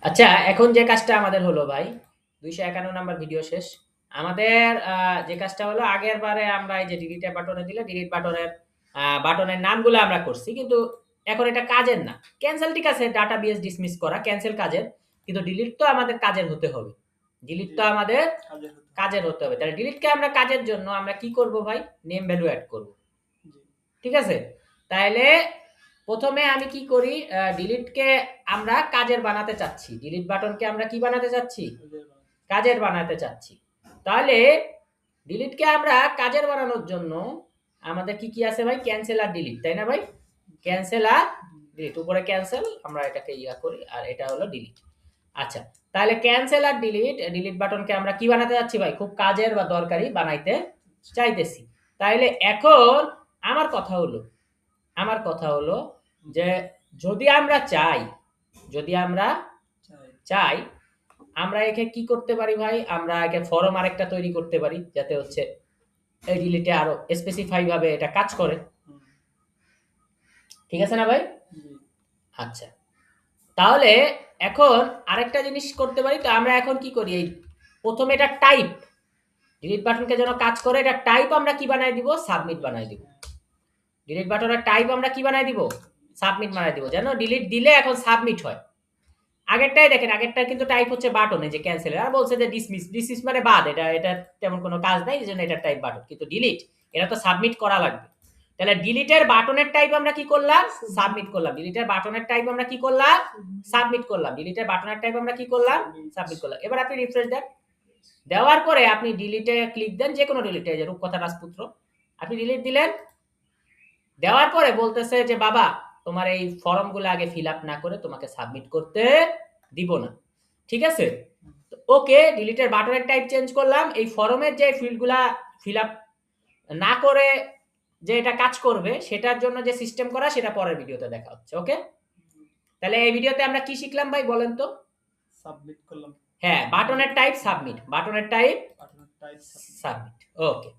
আচ্ছা, এখন যে কাজটা আমাদের হলো ভাই, ২৫১ নাম্বার ভিডিও শেষ। আমাদের যে কাজটা হলো আগের বারে আমরা এই যে ডিলিট বাটনে দিলে ডিলিট বাটনের নামগুলো আমরা করছি। কিন্তু এখন এটা কাজের না। ক্যানসেল ঠিক আছে, ডাটাবেস ডিসমিস করা, ক্যানসেল কাজের। কিন্তু ডিলিট তো আমাদের কাজের হতে হবে। ডিলিট তো আমাদের কাজের হতে হবে। তাহলে ডিলিটকে আমরা কাজের জন্য আমরা কি করব ভাই? নেম ভ্যালু এড করব। ঠিক আছে? তাইলে ১ম এ আমি কি করি? ডিলিটকে আমরা কাজের বানাতে চাচ্ছি। ডিলিট বাটনকে আমরা কি বানাতে চাচ্ছি? কাজের বানাতে চাচ্ছি। তাহলে ডিলিটকে আমরা কাজের বানানোর জন্য আমাদের কি আছে ভাই? ক্যানসেল আর ডিলিট, তাই না ভাই? ক্যানসেল আর ডিলিট। উপরে ক্যানসেল, আমরা এটাকে করি আর এটা হলো ডিলিট। আচ্ছা, তাহলে ক্যানসেল আর ডিলিট বাটনকে আমরা কি বানাতে যাচ্ছি ভাই? খুব কাজের বা দরকারি বানাইতে চাইতেছি। তাইলে এখন আমার কথা হলো আমার কথা হলো যে যদি আমরা চাই যদি আমরা চাই আমরা একে কি করতে পারি ভাই? আমরা একে ফরম আরেকটা তৈরি করতে পারি যাতে হচ্ছে এই ডিলিটে আরো স্পেসিফাই ভাবে এটা কাজ করে। ঠিক আছে না ভাই? আচ্ছা, তাহলে এখন আরেকটা জিনিস করতে পারি। তো আমরা এখন কি করি? এই প্রথমে এটা টাইপ, ডিলিট বাটনকে যেন কাজ করে এটা টাইপ আমরা কি বানাই দিব? সাবমিট বানাই দিব। ডিলিট বাটনের টাইপ আমরা কি বানাই দিব? সাবমিট বানাই দিব, যেন ডিলিট দিলে এখন সাবমিট হয়। আগেরটাই দেখেন, আগেরটা কিন্তু টাইপ হচ্ছে বাটন, এই যে ক্যান্সেল, আর বলছে যে ডিসমিস মানে বাদ, এটা তেমন কোনো কাজ নাই, এই জন্য এটা টাইপ বাটন। কিন্তু ডিলিট, এটা তো সাবমিট করা লাগবে। তাহলে ডিলিটের বাটনের টাইপ আমরা কি করলাম? সাবমিট করলাম। ডিলিটের বাটনের টাইপ আমরা কি করলাম? সাবমিট করলাম। ডিলিটের বাটনের টাইপ আমরা কি করলাম? সাবমিট করলাম। এবার আপনি রিফ্রেশ দেন। দেওয়ার পরে আপনি ডিলিটে ক্লিক দেন, যে কোনো ডিলিটে, যে রূপকথা রাজপুত্র, আপনি ডিলিট দিলেন। দেওয়ার পরে বলতেছে যে বাবা, তোমার এই ফর্মগুলো আগে ফিল আপ না করে তোমাকে সাবমিট করতে দিব না। ঠিক আছে? ওকে, ডিলিটের বাটনের টাইপ চেঞ্জ করলাম। এই ফর্মের যে ফিল্ডগুলা ফিল আপ না করে যে এটা কাজ করবে, সেটার জন্য যে সিস্টেম করা, সেটা পরের ভিডিওতে দেখা হচ্ছে। ওকে, তাহলে এই ভিডিওতে আমরা কি শিখলাম ভাই বলেন তো? সাবমিট করলাম। হ্যাঁ, বাটনের টাইপ সাবমিট, বাটনের টাইপ সাবমিট। ওকে।